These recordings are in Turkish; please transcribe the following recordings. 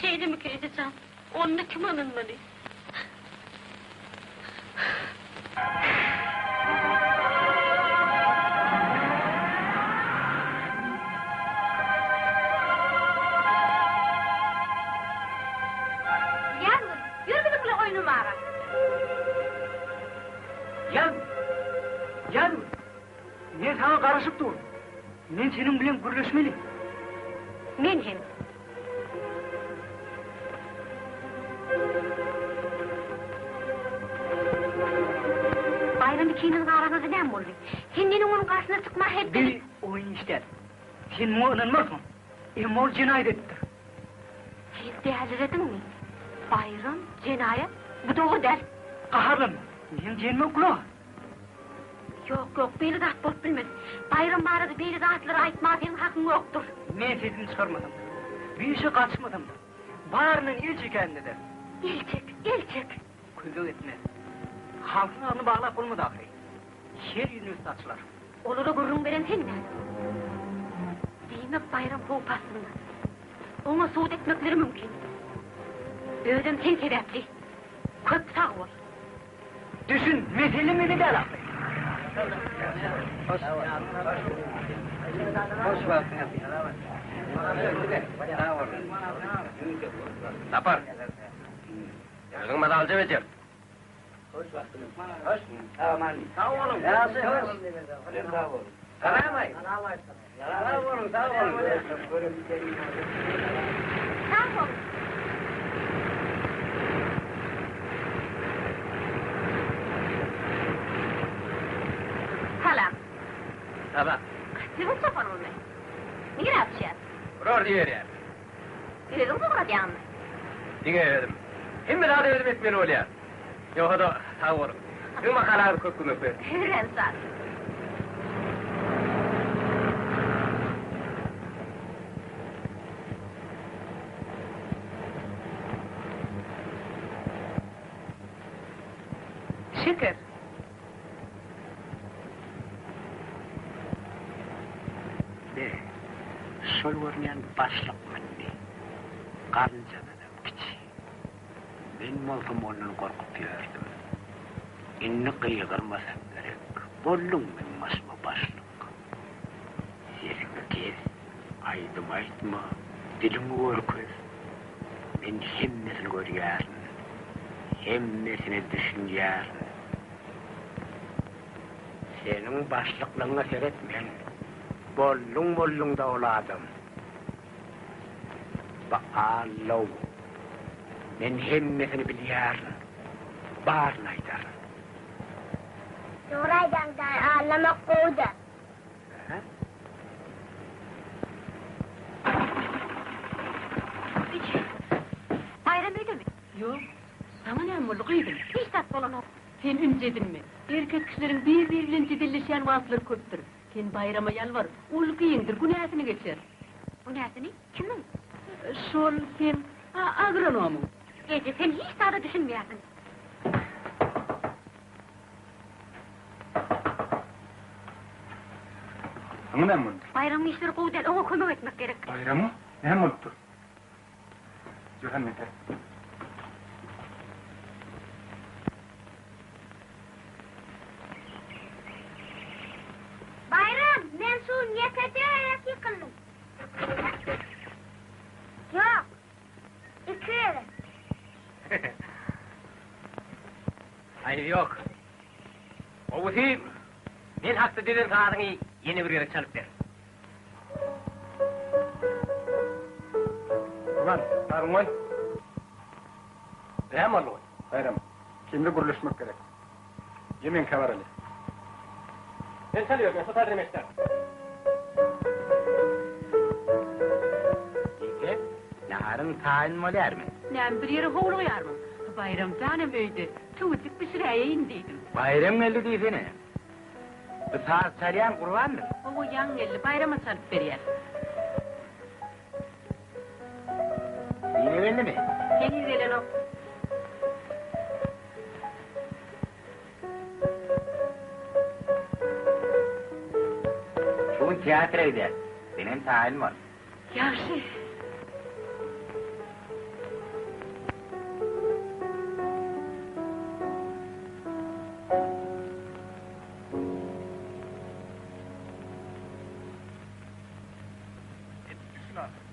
şeydi mi ki edeceğim? Onunla kim anılmalı? Yalnız, yürüdüm bile oyunuma ara. Yalnız, men sana karışıp dur. Men senin bilen gürleşmeli. Men hem. Bayram ikinin aranızda ne oldu? Sen benim onun karşısına çıkma hep... Bir oyun ister. Sen mu inanmazsın. Mol cinayet ettir. Siz değerliledin mi? Bayram, cinayet, bu doğru der. Kaharlan, men cenme kulağı. Yok, beni dert bot bilmez. Bayram barada beni dağıtları aytma, senin hakkın yoktur. Men sesini çıkarmadım. Bir işe kaçmadım. Bağrının il çekendedir. İl çek. Küldük etmez. Halkın ağını bağlap olmadı ahire. Şer yüzünü üstü açılar. Olura gurrun veren sen mi? Deyime bayram kovpasında. Ona soğut etmekleri mümkün. Öğren sen sebepli. Köp sağ ol. Düşün, mesele mi de ahire. Hoş geldin. Lapar. Gözün bana alca vecer. Hoş. Aman. Sağ olun. Yarası hoş. Sağ olun. Kanamayın. Sağ olun. Sağ ol. Salam. Tamam. Sizin sofan olmayı. Niye yapacağız? Ror diyor ya. Gözüm kokura mı? Dinleyelim. Hem daha da ödüm etmeni oluyor. Yok da sağ olun. Bir makalar kokunu öpür. Öğren sağ. Şükür. De, sol görmeyen başlık mınni. Karıncadan öpkici. Ben moltum onun korkup gördüm. İnni kıygırmasam gerek. Bollum ben masma başlık. Sesini kes, aydım aytma, dilimi görköz. Ben hemmesini görüyorum. Hemmesini düşünüyorum. Senin başlıklığına seyretmen. Bollung da oladım. Bağlav. Ben hemmesini biliyorum. Bağırlaydır. Yoraydan da ağlamak koydu. Bayram öyle mi? Yok, sana ne mullukuydu? Hiç tat olan o. Sen üncedin mi? Erkek kişilerin birbiriyle cidilleşen vasıfları köptür. Sen bayrama yalvar, ul kıyındır, günahsını geçer. Bu nesini? Kimin? Şol sen, agronomun. Gece sen hiç daha da düşünmeyesin. Anı ben bunu. Bayramın işleri kovdel, ona kömek etmek gerek. Bayramı? Ne mutlu. Johan Mete. Bayram, ben su niyetete ayak yıkıldım. Yok. 2 yere. Hayır yok. O bu film. Ben haklı dedin kağıdını yeni bir yere çalıp ver. Ulan, sarın oy. Ne mal o? Bayram. Kimle gürleşmek gerek. Yemin kavar Ali. Ben çalıyorum, ben satar demekten. İyi naharın tayin moler mi? Nem bir yere hoğlu yarmın. Bayram tanem öydü. Tuğutuk bir sıraya indiydim. Bayram geldi diysene. Bu saat sarıyan kurbandır. O yan geldi, bayrama sarıp veriyer. Yine belli mi? Sen izelen o. Şu tiyatroydu. Benim tayin var. Yaxşı.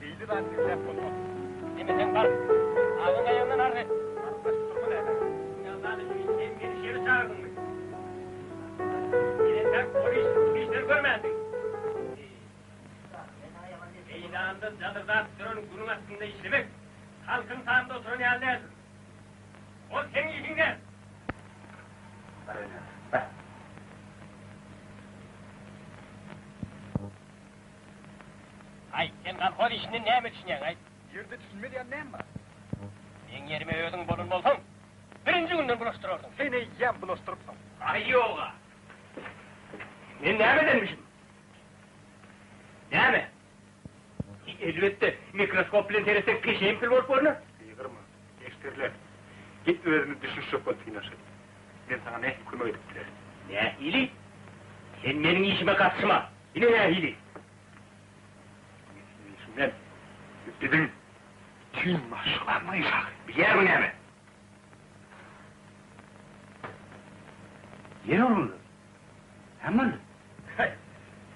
Beyli ben dinlep olmaz. Deme sen var. Ağın ayağından arret. Arkadaş durma ne? Yazanı şu işten geri şeri çağırdın mı? Yine sen polis işler görmedin. Meydanda cadırdan duran bunun aslında işlemek, halkın sağında oturan yerlerdir. O senin işinden. Bak. Ay, sen kalkol işini ne mi düşünüyorsun ay? Yerde düşünme diyen neyim var? Ben yerime ödün bulun olsam, birinci günden bulaştırırdın. Seni yem bulaştırıpsın. Ay yola! Ben ne mi demişim? Ne mi? Elbette, mikroskop lenterese kışayım pil olup orna. Yığırma, geçtirler. Git öğrenip düşünüşecek koltuğun aşağı. Ben sana ne hüküme ediptiler. Ne hili? Sen benim işime katışma. Yine ne hili? İşimden dedim, tüm maşularına işak. Biliyor mu ne mi? Yer olundu. Hemen.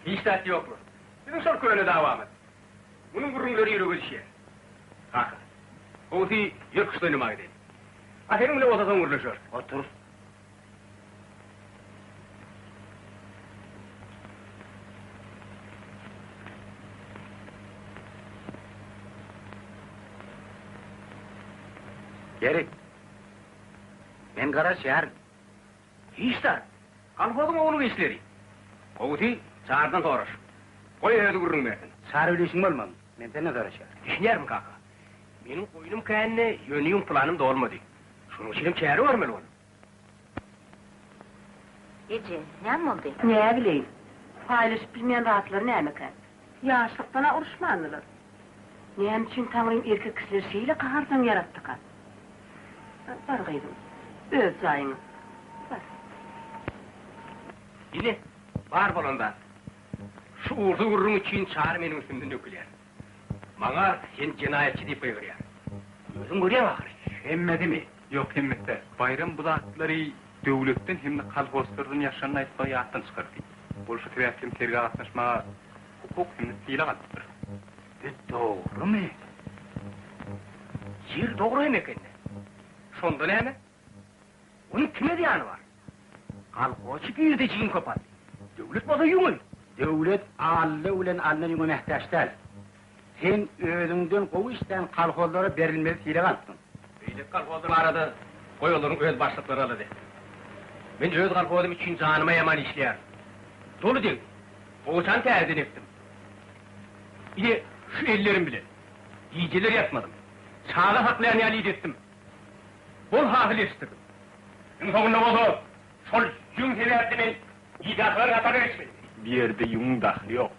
Hiç dert yok mu? Bizim sol köyüne devam et. Bunun burunları yürü gözüşüyor. Kalk. Oğuz'u yır kışta önüme gidelim. Aferin bile otadan vuruluşur. Otur. Gerek. Ben kara şehir. Hiç dert. Kalkmadım oğlum işleri. Oğuz'u çağırdan doğruş. Koy evde vurun versin. Sarı öyleysin olmam. Ben seninle karışır. Düşünür mü kaka? Benim koyunum kendine yönüyüm planım da olmadı. Şunun için çağrı vermeli onu. Ece, ne mi oldu? Ne bileyim. Paylaşıp bilmeyen rahatları ne emeker? Yaşlıktan uruşmanlılar. Ne için Tanrı'nın erkek kişileri şeyle kahardan yarattı kan. Var kıydım. Öz zayını. Var. Yine var bolanda. Şu uğurdu vururun için çağrı benim üstümden döküler. Bana sen cinayetçi deyip buyuruyor. Gözüm görüyor bakır. Emmedi mi? Yok emmette. Bayram bulatları devletten hem de kalbostlardan yaşanan ayıtmayı hayattan çıkardı. Bolşu tüveyatlim tergâ atlaşma hukuk hem de sıyla kalıptır. Doğru mu? Yer doğru emek enne. Şonda ne mi? Onun kime diyanı var? Kalkoçu bir de cin kapat. Devlet bana yumuyor. Devlet ağalı ulen alnın yüngü mehtaştal. Sen özünden kovu işten kalkollara verilmez hile kalktın. Beylik kalkodum aradı. Koyulurun öz başlıkları aladı. Ben öz kalkodum için canıma yaman işler. Dolu değil. Oğuzhan terzin ettim. Bir de şu ellerim bile. Yiyiciler yapmadım. Çağla haklayan yalıyı ettim. Bol hafil istirdim. Gün sonunda oldu. Sol yün severdimin idaklar katarı geçmedi. Bir yerde yunun dahli yok.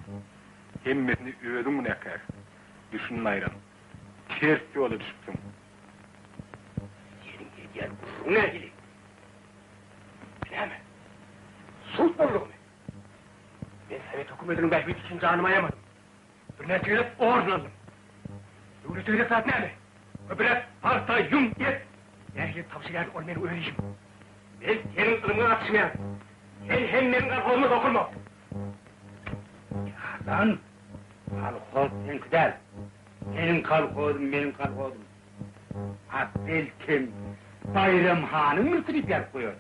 Hemmesini ödün mü nekar? Düşünün ayran. Ters yola düşüptüm. Senin gel burun ilgili. Bile mi? Sulh bolluk mu? Ben Sovet hükümetinin behbet için canımı ayamadım. Bir netiyle oğurlandım. Devlet öyle saat ne mi? Öbüret, parta, yum, yet. Erkek tavsiyeler olmayan öğrenişim. Ben senin ılımına atışmayan. Sen hem benim kalkoluma dokunma. Lan! Kalkol senkder. Senin kalkodun, benim kalkodum. Abdel kim? Bayram Han'ın mülkünü yer koyuyor.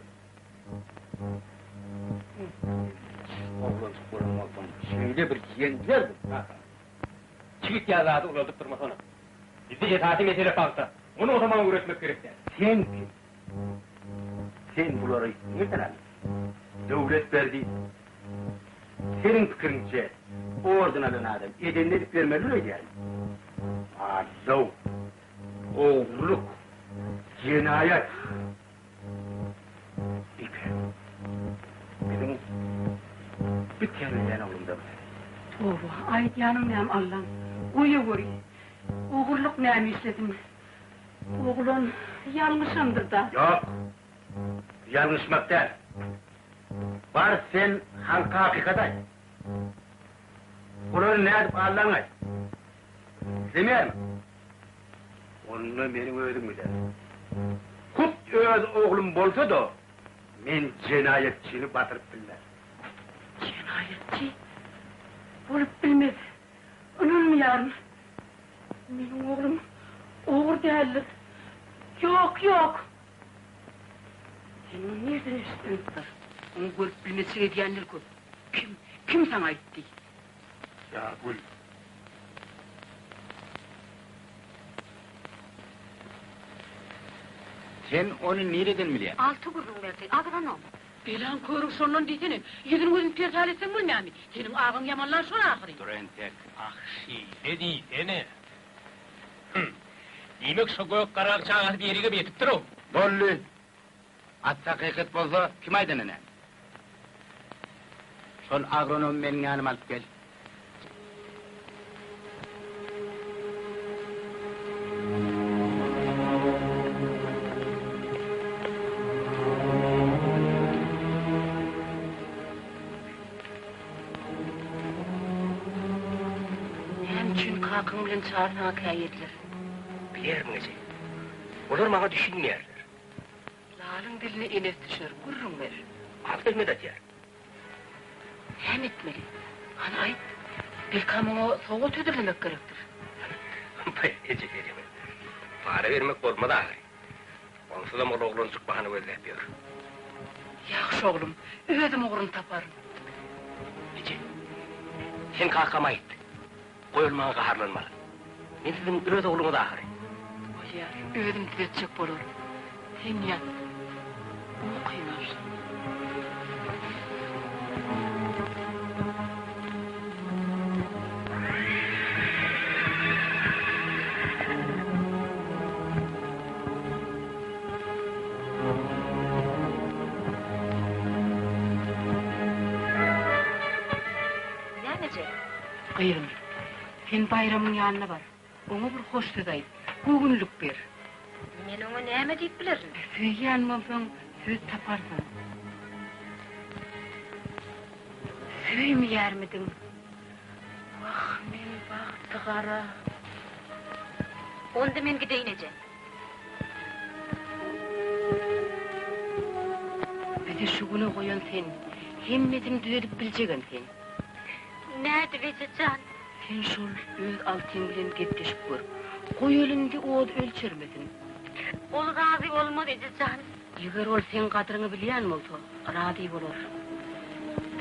Oğlum sporum oldum. Şöyle bir yendilerdim. Çivit yazardı uladıp durma sonra. Bizde cetaati mesele kalktı. Onu o zaman üretmek gerek der. Sen kim? Sen bunları nereden aldın? Devlet verdi. Senin fikrince oradan alan adam edenleri vermeli öyle yani. Azov, oğurluk, cinayet. İpe. Bizim bir kendine oğlumda var. Oh, ay canım benim Allah'ım. Uyu vuri. Uğurluk neymi işledim. Oğlum, yanlışımdır da. Yok. Yanlışmak değil. Var sen halka hakikaten. Bunu ne edip Allah'ın aç. Demiyor mu? Onunla benim ödüm mü der. Kut öz oğlum bolsa da men cinayetçini batırıp bilmez. Cinayetçi. Olup bilmez. Onun mu yarın? Benim oğlum oğur değildir. Yok yok. Sen onu nereden üstün? Onu görüp bilmesi diyenler koy. Kim sana itti? Ya Gül. Sen onu nereden biliyorsun? 6 kurun verdi, agronom. Belan körük sonundan ditini. Yüzün gözün ters halesin bilmem mi? Senin ağın yamanlar şuna ahırı. Dur entek. Ne değil, ne? Demek şu gök karak çağır bir yere betip dur o. Bollu. Atsa hakikat bolsa kim aydın ene? Şol agronom benim yanıma alıp gel. Hem için kalkın bilen çağırtana kayetler. Bilerim nece. Olur bana düşünmeyerler. Lalın diline enes düşer, gurrun ver. Aklımı da diyer. Hem etmeli. Hani ayıp. Bilkamını soğuk tüdürlemek gerektir. Ece dedim. Para vermek olmadı ağır. Onsuz da mol oğlun çıkmahanı gözle yapıyor. Yaxşı oğlum, özüm uğrunu taparım. Ece, sen kalkama git. Koyulmana kaharlanma. Ben sizin öz oğlunu da ağır. Oyar, özüm düzeltecek bolur. Sen yat. Okuyun aşkım. Nece? Kıyırım. Sen bayramın yanına var. Ona bir hoş söz ayıp. Bugünlük ver. Men onu näme deyip bilerim? Söyleyen olsan söz taparsın. Söymeyer miydin? Ah men baktı kara. Onda men gideyin Ece. Bizi şu güne koyan sen. Himmetin düzelip bileceksin sen. Nerede Ececan? Sen şol öz altın bilen getleşip gör. Koy elinde oğul ölçermesin. Ol razı olmaz Ececan. Eğer ol sen kadrını bilen mi olsa, razı olur.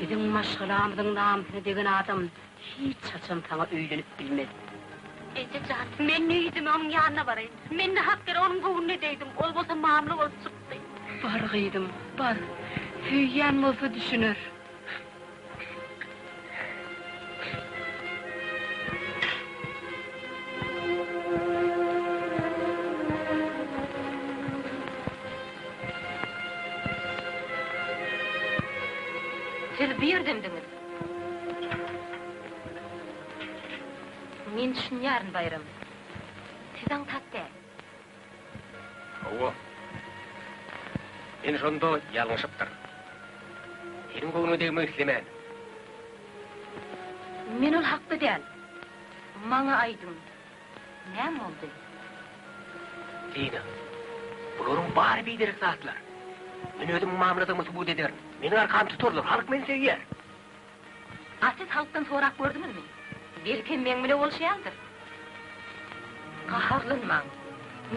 Bizim maşgalamızın namusunu degen adam hiç açan sana öğlenip bilmez. Ececan, men neydim onun yanına varayım. Men de hakkıyla onun kovunne deydim. Olmasa mamlı olup çıktı. Var kıydım, var. Söyleyen olsa düşünür. Siz bir demdiniz. Men düşün yarın bayram. Sizden tatte. Ova. Ben şonda yalnışıptır. Senin koğunu değme islemen. Men ol haklı değil. Mana aydın. Näme oldu? Zeyna. Bunların bari bildirik saatler. Ben özüm mamladığımı subut ederim. Beni arkam tuturlar, halk beni seviyer. Siz halktan sorak gördünüz mü? Belki men bile olşayandır. Kaharlanmam.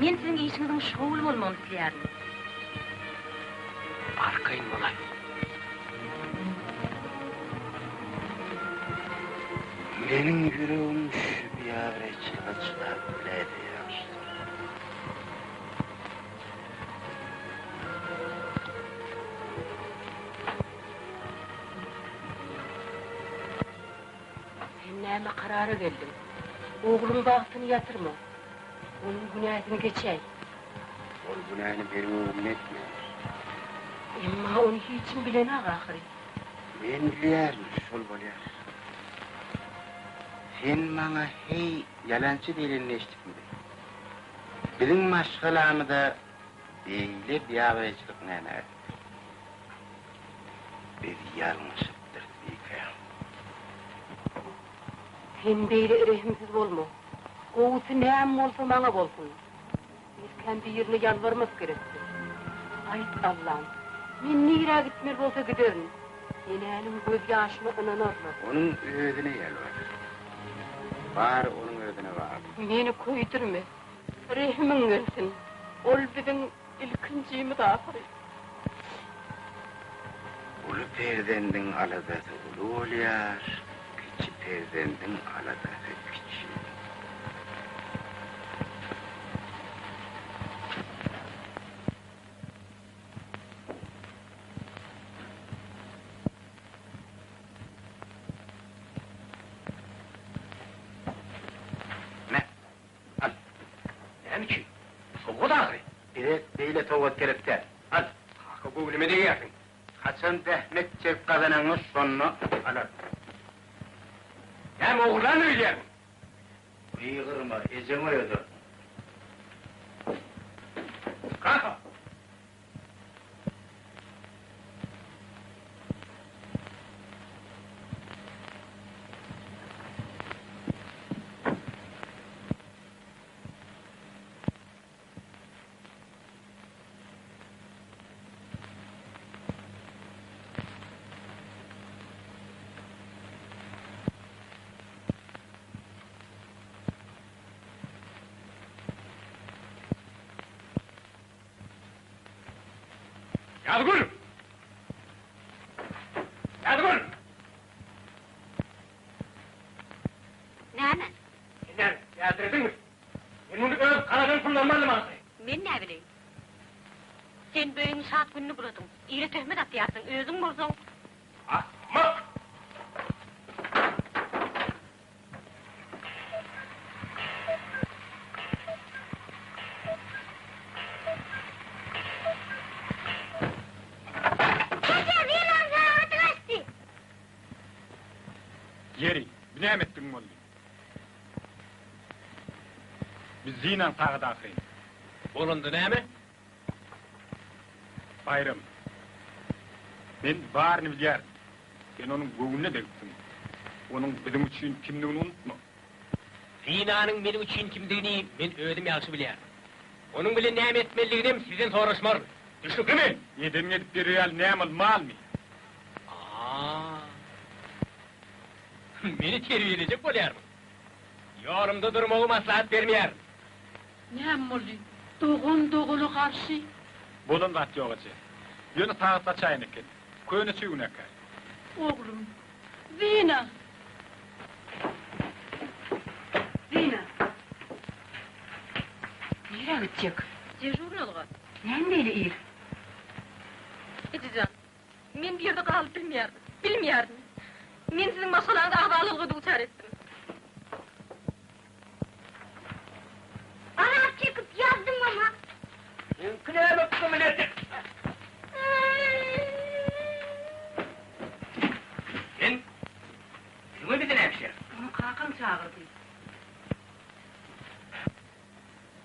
Men sizin işinizin şoğul olmanı dilerim. Arkayın olay. Benim yüreğim şu bir yavre çıla biledi yaşlı. Sen näme karara geldin? Oğlun bahtını yatırma. Onun günahını geçey. Ol günahını benim oğlum etme. Emma onu hiçim bilen ahırı. Ben biliyorum, şol bolýar. Sen bana hey yalancı delinleştik mi? Bizim maşgalamıda beýle diýabejlik näme? Bir yanlışıptır diýke. Sen beýle irehimsiz bolma. Oğusu näme bolsa bana bolsun. Biz kendi yerine yalvarmak gerektir. Ayt Allah'ım. Men nira gitmer bolsa giderim. Yeneğinin göz yaşına inanarlar. Onun özüne yalvar. Var onun özüne var. Meni koydurma. Rehmin gelsin. Ol bizim ilkincimiz ahiri. Ulu perdendin aladası ulu olyar, kiçi perdendin aladası kiçi. Ne? Al. Näme ki? Soğuk dağrı. Evet, beyle toğut gerekte. Al. Hakkı bu bilime de yersin. Hasan dehmet çek kazananız sonunu alar. Hem oğlan öyle. Bıyığırma, ecen oydu. Kalk. Yazgul! Yazgul! Näme? Sen yatırdın mı? Ben bunu öz kanadan kullanmadım ağzı. Men ne bileyim? Sen böyün saat gününü buladın. İyle töhmet atyarsın, özün bolsoň. Ahmak! Yeri, binem ettin molli. Biz zinan tağda akıyın. Bulundu näme? Bayram. Ben barını bilyardım. Ben onun göğününe de gittim. Onun bizim için kimliğini unutma. Zinanın benim için kimdiğini ben ödüm yaxşı bilýär. Onun bilen näme etmeliligini sizden soraşmar. Düşükmi? Yedem yedip bir real nemal mal mı? Meni terbiyeleyecek bolýarmy? Ýolumda durmagy maslahat bermeýär. Näme boldy? Doğulu karşı. Bolun gat yok ece. Yönü tağıtla çayın eken. Köyüne çüğün ekar. Oğlum. Zina. Zina. Nereye gidecek? Dejurnalyga. Näme diýeli ir? Ejijan. Men bir ýerde galyp bilmeýärdim. Men sizin maşgalaňyzda agdalygy duçar etdim. Ana çekip yazdım ama. Mümkin näme kımıledik? Sen? Şunu bize näpişer? Onu kakam çağırdı.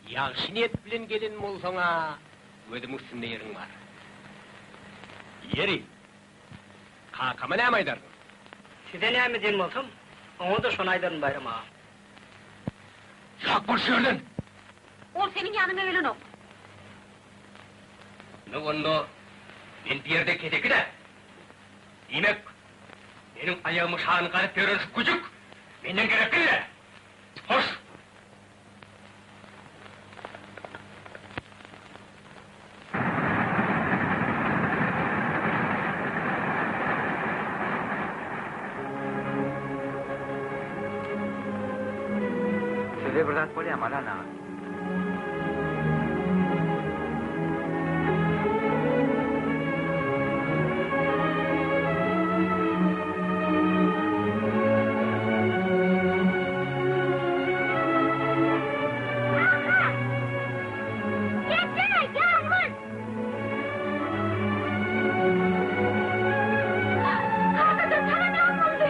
Yaxşı niyet bilen gelin bolsaňa, ödüm üstünde yerin var. Yeri. Kakama näme aýdardın? Size ne emredin olsun? Onu da şonu aydarın bayram ağa. Yak bolşördün! Ol senin ýanyňa ölenok. Ne onda? Ben bir yerde kedeki de. Demek, benim ayağımı şanı garip görür şu küçük, benden gerekli de. Hoş! Size bir zat bolýar mı lan ağa? Gelsene yağmur. Kalkadın sana ne oldu?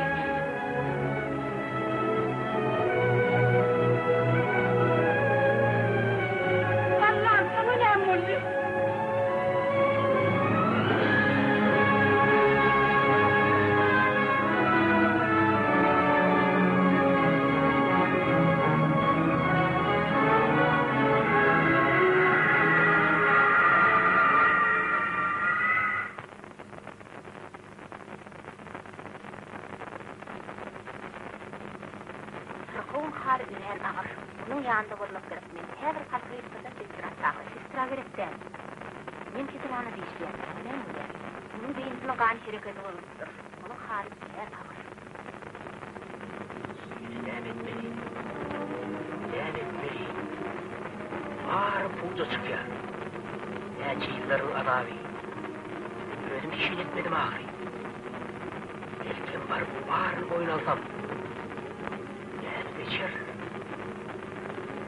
her bir kalkı yıkıda sistira gerek değil. Men kesilana deyişleyen, ben bu yer. Bunun beyinsine gani şereketi olmuştur. Onun harici her kalır. Lənetmeli. Ağır pulca çıkıyor. Ne çizleri adavi. Özüm işin etmedim ağrı. Elkim var bu ağrını boyun alsam. Geçer.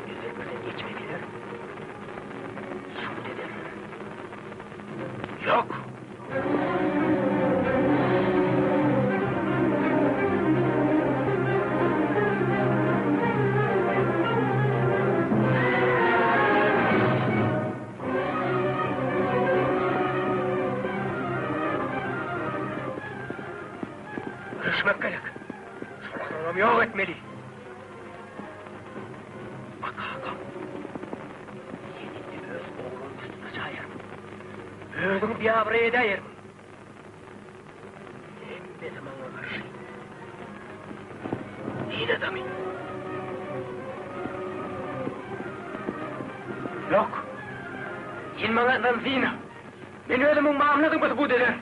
Üzerlerden geçmediler. Şunu ederler. Yok. Kırışmak gerek. Şolaklarım yok etmeli. Bak Hakan. Senin de öz oğlun üstüne çayırım. Özüm bir avraya edeyim. Hem ne zamana karşı. Değil adamı. Yok. Yılmanlardan zina. Beni özümün mamladım bu eder.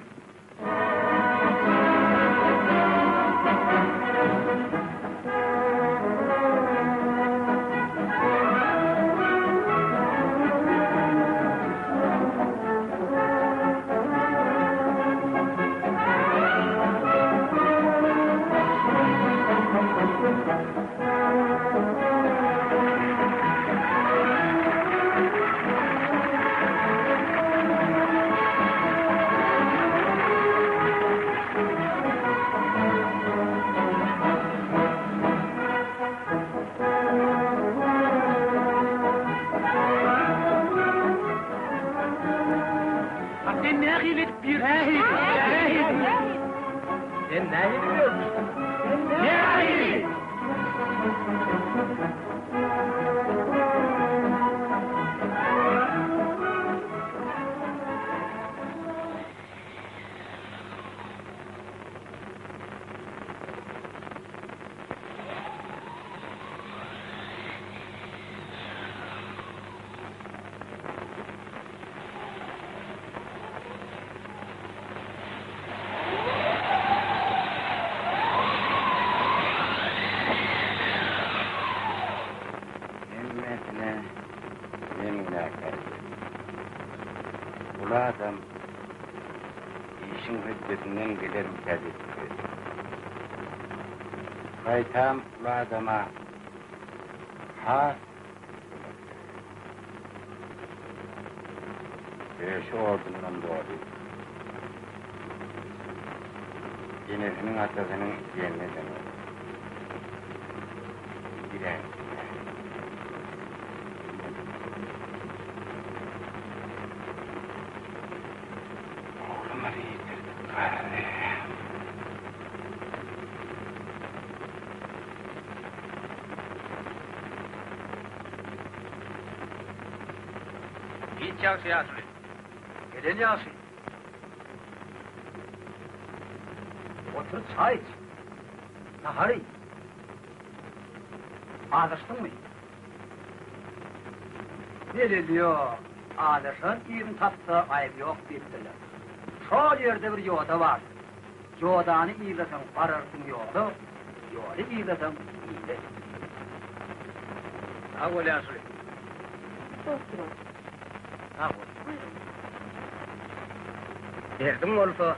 Sen ne hilet bir Sen ne biliyorsun? Ne hilet? Ula adam işin hüddetinden gelir müsaade ediyor. Kaytam ula adama has şu ordundan doğru. Yenesinin atasının yerine dönüyor. Giren. Hiç yaşı yaşlı. Gelen yaşı. Otur çay iç. Nahar iç. Ağlaştın mı? Ne diyor? Ağlaşın yerin tapsa ayıp yok deyiptiler. Şu yerde bir yoda var. Yodanı iyilesen pararsın yoda. Yoda iyilesen iyile. Ne ol yaşlı? Ne ol? Derdim olsa,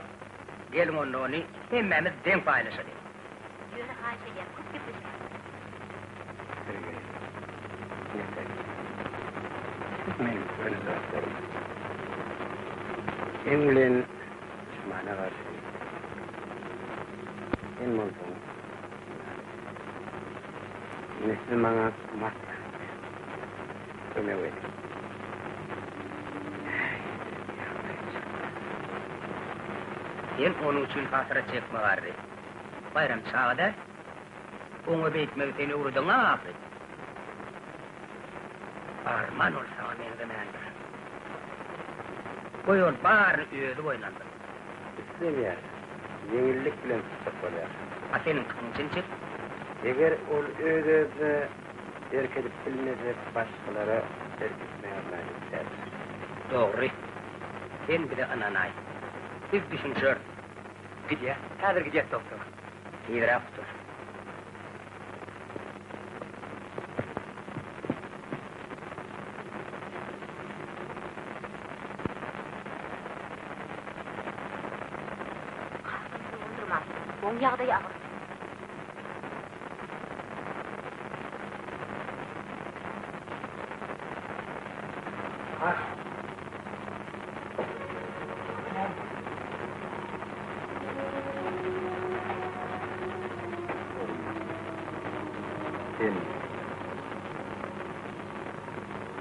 gelin onu hemmemiz denk paylaşalım. Yürü Ayşe gel, kut gibi. Men öyle zatlarım. Englen düşmana karşı. En moldum. Müslümana mat. Öyle öyle. Sen onun için hasret çekme vardı. Bayram çağda, onu bekmek seni uğradığına afet. Arman olsa mendemendir. Koyun bağır öğüdü oynandı. İstemiyor. Yengillik bilen tutsak oluyor. Ha senin kımçın çık. Eğer ol öğüdü erkelip bilinecek başkalara erketmeye mecbur. Doğru. Sen bir de ananay. Biz düşünür. Gidiyor. Hazır gidiyor doktor. İdraf dur. Durmaz. On yağda yağır. Sen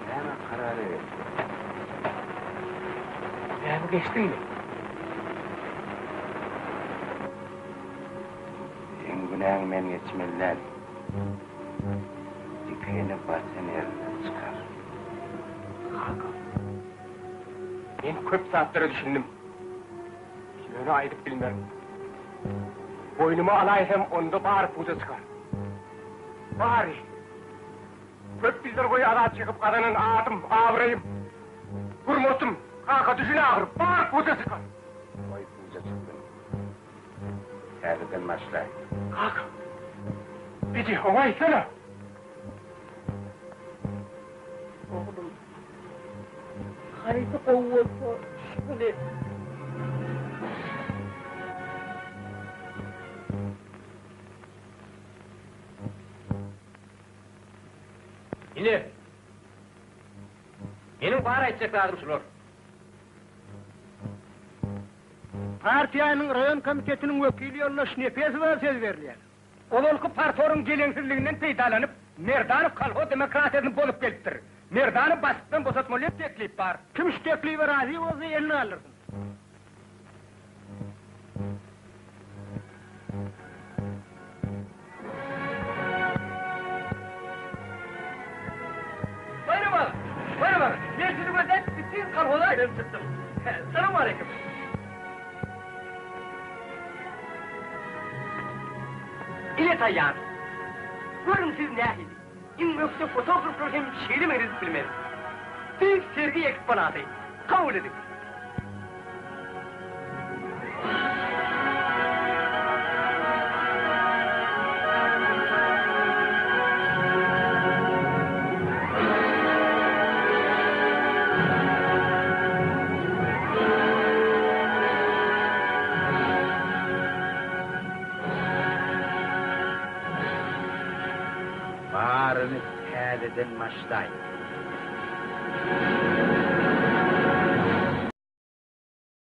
hemen kararı ver. Ya bu geçtin mi? Sen günahın men geçmeliler. Dikeyini basın yerine çıkar. Ben köp saatlere düşündüm. Şöyle ayırıp bilmem. Boynuma alaysam onda bağır puza çıkar. Bari. Köp bizler koyu ada çıkıp kadının ağadım, ağırayım. Vurmotum, kaka düzüne ağır, bağır puza çıkar. Oy puza çıktın. Terden başla. Kaka. Bici, ona itsene. Oğlum. Haydi kovuyorsa, şöyle. Yine. Benim para edecek lazım şunlar. Partiyanın rayon komitetinin vekili yoluna şnepesi var söz veriliyor. Ololku partorun gelensizliğinden peydalanıp, Merdanov kalho demokratiyasını bolup geliptir. Merdanov basıktan bosatmalıya teklif var. Kim şu teklifi razı olsa eline alırsın. Buyurun bana, buyurun bana. Ben sizi böyle bütün kalhoda ayrılıp çıktım. Selamun aleyküm. İle tayyar. Buyurun siz ne ahidi? İn yoksa fotoğraflar hem şiiri mi rezil bilmez. Büyük sergi eksponatı. Kabul edin. Bağrını terden başlayın.